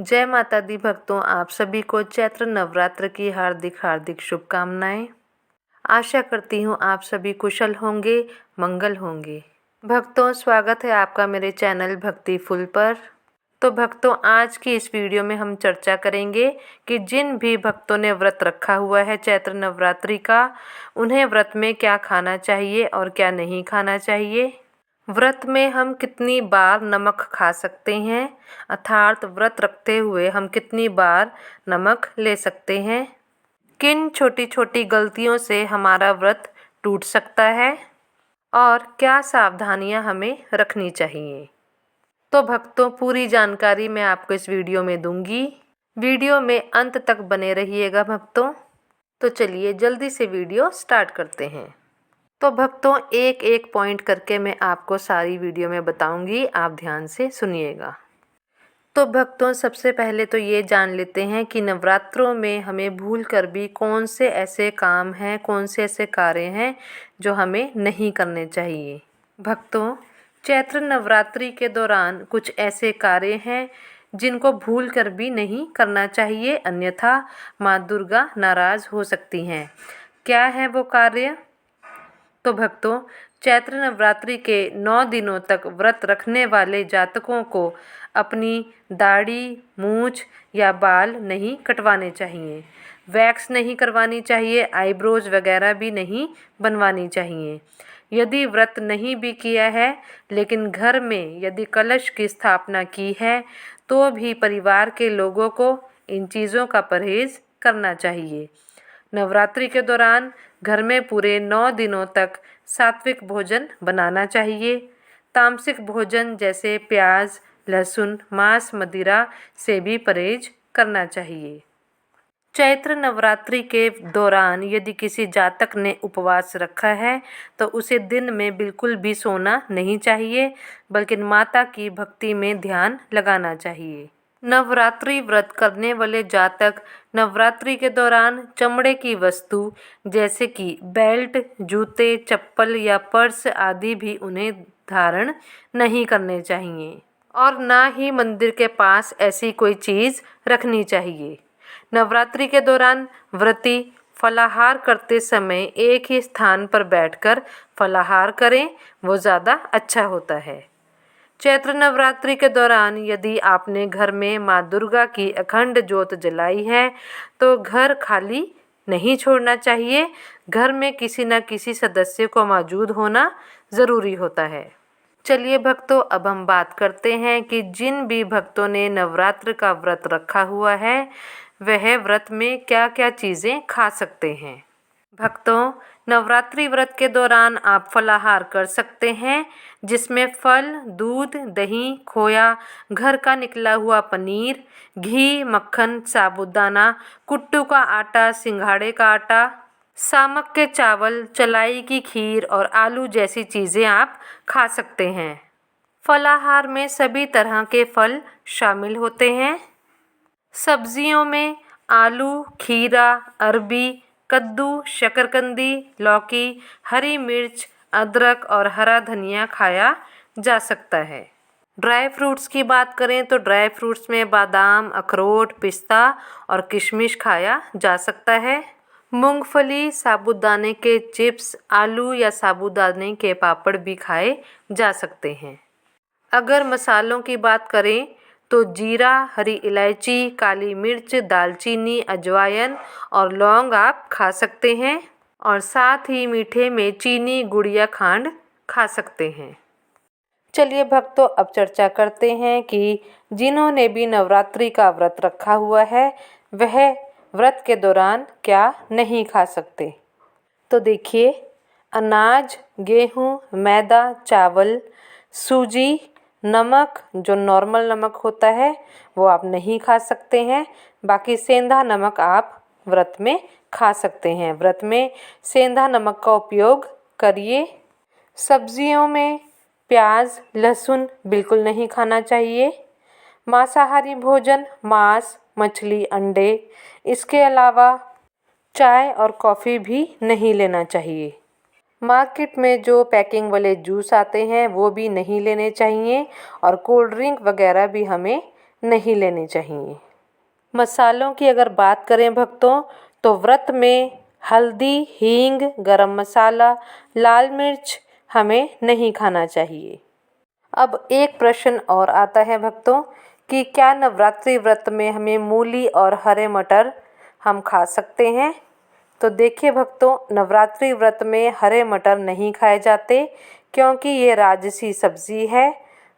जय माता दी भक्तों, आप सभी को चैत्र नवरात्र की हार्दिक हार्दिक शुभकामनाएं। आशा करती हूँ आप सभी कुशल होंगे, मंगल होंगे। भक्तों, स्वागत है आपका मेरे चैनल भक्ति फुल पर। तो भक्तों, आज की इस वीडियो में हम चर्चा करेंगे कि जिन भी भक्तों ने व्रत रखा हुआ है चैत्र नवरात्रि का, उन्हें व्रत में क्या खाना चाहिए और क्या नहीं खाना चाहिए। व्रत में हम कितनी बार नमक खा सकते हैं, अर्थात व्रत रखते हुए हम कितनी बार नमक ले सकते हैं। किन छोटी छोटी गलतियों से हमारा व्रत टूट सकता है और क्या सावधानियां हमें रखनी चाहिए। तो भक्तों, पूरी जानकारी मैं आपको इस वीडियो में दूंगी। वीडियो में अंत तक बने रहिएगा भक्तों। तो चलिए जल्दी से वीडियो स्टार्ट करते हैं। तो भक्तों, एक एक पॉइंट करके मैं आपको सारी वीडियो में बताऊंगी, आप ध्यान से सुनिएगा। तो भक्तों, सबसे पहले तो ये जान लेते हैं कि नवरात्रों में हमें भूल कर भी कौन से ऐसे काम हैं, कौन से ऐसे कार्य हैं जो हमें नहीं करने चाहिए। भक्तों, चैत्र नवरात्रि के दौरान कुछ ऐसे कार्य हैं जिनको भूल कर भी नहीं करना चाहिए, अन्यथा माँ दुर्गा नाराज़ हो सकती हैं। क्या है वो कार्य? तो भक्तों, चैत्र नवरात्रि के 9 दिनों तक व्रत रखने वाले जातकों को अपनी दाढ़ी, मूछ या बाल नहीं कटवाने चाहिए, वैक्स नहीं करवानी चाहिए, आईब्रोज वगैरह भी नहीं बनवानी चाहिए। यदि व्रत नहीं भी किया है लेकिन घर में यदि कलश की स्थापना की है तो भी परिवार के लोगों को इन चीज़ों का परहेज़ करना चाहिए। नवरात्रि के दौरान घर में पूरे 9 दिनों तक सात्विक भोजन बनाना चाहिए। तामसिक भोजन जैसे प्याज, लहसुन, मांस, मदिरा से भी परहेज करना चाहिए। चैत्र नवरात्रि के दौरान यदि किसी जातक ने उपवास रखा है तो उसे दिन में बिल्कुल भी सोना नहीं चाहिए, बल्कि माता की भक्ति में ध्यान लगाना चाहिए। नवरात्रि व्रत करने वाले जातक नवरात्रि के दौरान चमड़े की वस्तु जैसे कि बेल्ट, जूते, चप्पल या पर्स आदि भी उन्हें धारण नहीं करने चाहिए और ना ही मंदिर के पास ऐसी कोई चीज़ रखनी चाहिए। नवरात्रि के दौरान व्रती फलाहार करते समय एक ही स्थान पर बैठकर फलाहार करें, वो ज़्यादा अच्छा होता है। चैत्र नवरात्रि के दौरान यदि आपने घर में माँ दुर्गा की अखंड ज्योत जलाई है तो घर खाली नहीं छोड़ना चाहिए। घर में किसी न किसी सदस्य को मौजूद होना ज़रूरी होता है। चलिए भक्तों, अब हम बात करते हैं कि जिन भी भक्तों ने नवरात्र का व्रत रखा हुआ है वह व्रत में क्या क्या चीज़ें खा सकते हैं। भक्तों, नवरात्रि व्रत के दौरान आप फलाहार कर सकते हैं जिसमें फल, दूध, दही, खोया, घर का निकला हुआ पनीर, घी, मक्खन, साबूदाना, कुट्टू का आटा, सिंघाड़े का आटा, सामक के चावल, चलाई की खीर और आलू जैसी चीज़ें आप खा सकते हैं। फलाहार में सभी तरह के फल शामिल होते हैं। सब्जियों में आलू, खीरा, अरबी, कद्दू, शकरकंदी, लौकी, हरी मिर्च, अदरक और हरा धनिया खाया जा सकता है। ड्राई फ्रूट्स की बात करें तो ड्राई फ्रूट्स में बादाम, अखरोट, पिस्ता और किशमिश खाया जा सकता है। मूंगफली, साबूदाने के चिप्स, आलू या साबूदाने के पापड़ भी खाए जा सकते हैं। अगर मसालों की बात करें तो जीरा, हरी इलायची, काली मिर्च, दालचीनी, अजवाइन और लौंग आप खा सकते हैं और साथ ही मीठे में चीनी, गुड़ या खांड खा सकते हैं। चलिए भक्तों, अब चर्चा करते हैं कि जिन्होंने भी नवरात्रि का व्रत रखा हुआ है वह व्रत के दौरान क्या नहीं खा सकते। तो देखिए, अनाज, गेहूँ, मैदा, चावल, सूजी, नमक जो नॉर्मल नमक होता है वो आप नहीं खा सकते हैं। बाकी सेंधा नमक आप व्रत में खा सकते हैं। व्रत में सेंधा नमक का उपयोग करिए। सब्जियों में प्याज, लहसुन बिल्कुल नहीं खाना चाहिए। मांसाहारी भोजन मांस, मछली, अंडे, इसके अलावा चाय और कॉफ़ी भी नहीं लेना चाहिए। मार्केट में जो पैकिंग वाले जूस आते हैं वो भी नहीं लेने चाहिए और कोल्ड ड्रिंक वगैरह भी हमें नहीं लेनी चाहिए। मसालों की अगर बात करें भक्तों, तो व्रत में हल्दी, हींग, गरम मसाला, लाल मिर्च हमें नहीं खाना चाहिए। अब एक प्रश्न और आता है भक्तों कि क्या नवरात्रि व्रत में हमें मूली और हरे मटर हम खा सकते हैं? तो देखिए भक्तों, नवरात्रि व्रत में हरे मटर नहीं खाए जाते क्योंकि ये राजसी सब्जी है।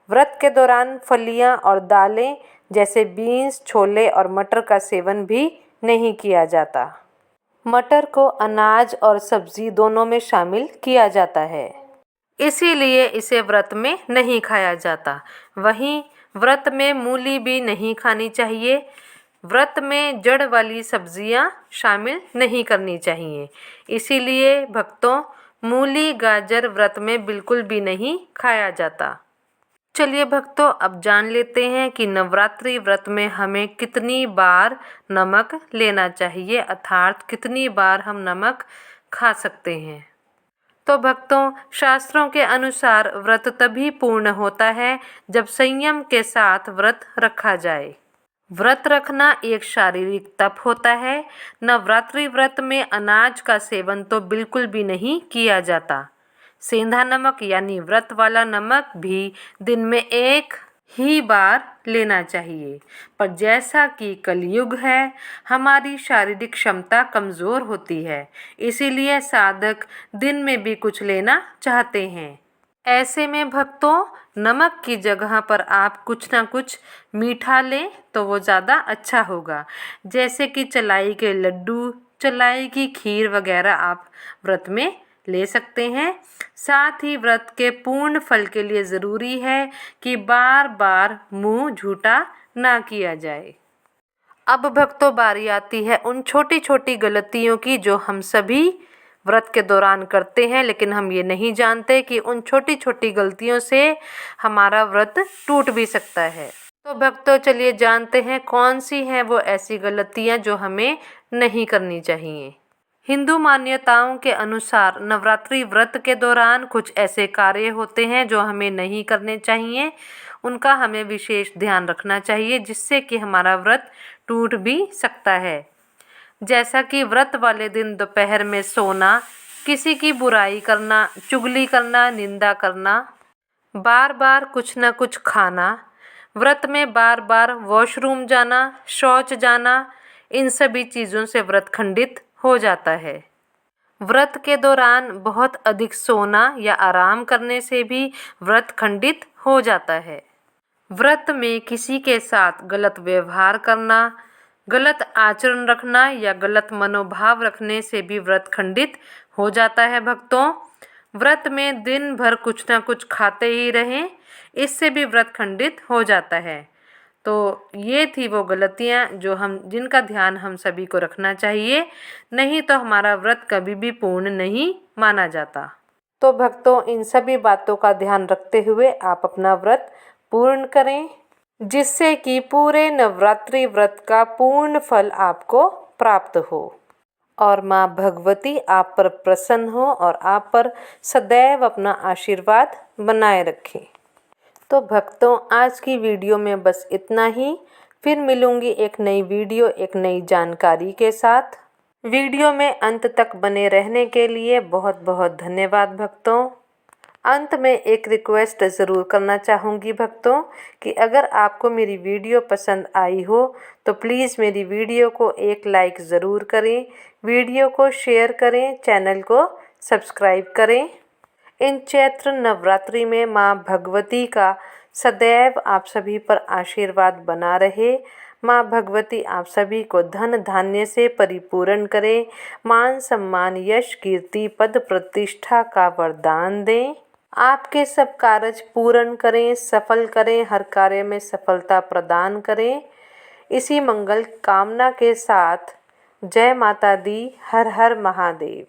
व्रत के दौरान फलियां और दालें जैसे बीन्स, छोले और मटर का सेवन भी नहीं किया जाता। मटर को अनाज और सब्जी दोनों में शामिल किया जाता है, इसीलिए इसे व्रत में नहीं खाया जाता। वहीं व्रत में मूली भी नहीं खानी चाहिए। व्रत में जड़ वाली सब्जियां शामिल नहीं करनी चाहिए, इसीलिए भक्तों मूली, गाजर व्रत में बिल्कुल भी नहीं खाया जाता। चलिए भक्तों, अब जान लेते हैं कि नवरात्रि व्रत में हमें कितनी बार नमक लेना चाहिए, अर्थात कितनी बार हम नमक खा सकते हैं। तो भक्तों, शास्त्रों के अनुसार व्रत तभी पूर्ण होता है जब संयम के साथ व्रत रखा जाए। व्रत रखना एक शारीरिक तप होता है। नवरात्रि व्रत में अनाज का सेवन तो बिल्कुल भी नहीं किया जाता। सेंधा नमक यानी व्रत वाला नमक भी दिन में एक ही बार लेना चाहिए। पर जैसा कि कलयुग है, हमारी शारीरिक क्षमता कमज़ोर होती है, इसीलिए साधक दिन में भी कुछ लेना चाहते हैं। ऐसे में भक्तों, नमक की जगह पर आप कुछ ना कुछ मीठा लें तो वो ज़्यादा अच्छा होगा। जैसे कि चलाई के लड्डू, चलाई की खीर वगैरह आप व्रत में ले सकते हैं। साथ ही व्रत के पूर्ण फल के लिए ज़रूरी है कि बार बार मुंह झूठा ना किया जाए। अब भक्तों, बारी आती है उन छोटी छोटी गलतियों की जो हम सभी व्रत के दौरान करते हैं, लेकिन हम ये नहीं जानते कि उन छोटी छोटी गलतियों से हमारा व्रत टूट भी सकता है। तो भक्तों, चलिए जानते हैं कौन सी हैं वो ऐसी गलतियां जो हमें नहीं करनी चाहिए। हिंदू मान्यताओं के अनुसार नवरात्रि व्रत के दौरान कुछ ऐसे कार्य होते हैं जो हमें नहीं करने चाहिए। उनका हमें विशेष ध्यान रखना चाहिए, जिससे कि हमारा व्रत टूट भी सकता है। जैसा कि व्रत वाले दिन दोपहर में सोना, किसी की बुराई करना, चुगली करना, निंदा करना, बार बार कुछ न कुछ खाना, व्रत में बार बार वॉशरूम जाना, शौच जाना, इन सभी चीज़ों से व्रत खंडित हो जाता है। व्रत के दौरान बहुत अधिक सोना या आराम करने से भी व्रत खंडित हो जाता है। व्रत में किसी के साथ गलत व्यवहार करना, गलत आचरण रखना या गलत मनोभाव रखने से भी व्रत खंडित हो जाता है भक्तों। व्रत में दिन भर कुछ ना कुछ खाते ही रहें, इससे भी व्रत खंडित हो जाता है। तो ये थी वो गलतियाँ जिनका ध्यान हम सभी को रखना चाहिए, नहीं तो हमारा व्रत कभी भी पूर्ण नहीं माना जाता। तो भक्तों, इन सभी बातों का ध्यान रखते हुए आप अपना व्रत पूर्ण करें, जिससे कि पूरे नवरात्रि व्रत का पूर्ण फल आपको प्राप्त हो और माँ भगवती आप पर प्रसन्न हो और आप पर सदैव अपना आशीर्वाद बनाए रखें। तो भक्तों, आज की वीडियो में बस इतना ही। फिर मिलूंगी एक नई वीडियो, एक नई जानकारी के साथ। वीडियो में अंत तक बने रहने के लिए बहुत बहुत धन्यवाद भक्तों। अंत में एक रिक्वेस्ट ज़रूर करना चाहूँगी भक्तों कि अगर आपको मेरी वीडियो पसंद आई हो तो प्लीज़ मेरी वीडियो को एक लाइक ज़रूर करें, वीडियो को शेयर करें, चैनल को सब्सक्राइब करें। इन चैत्र नवरात्रि में माँ भगवती का सदैव आप सभी पर आशीर्वाद बना रहे। माँ भगवती आप सभी को धन धान्य से परिपूर्ण करे, मान सम्मान, यश, कीर्ति, पद प्रतिष्ठा का वरदान दें। आपके सब कार्य पूर्ण करें, सफल करें, हर कार्य में सफलता प्रदान करें। इसी मंगल कामना के साथ जय माता दी, हर हर महादेव।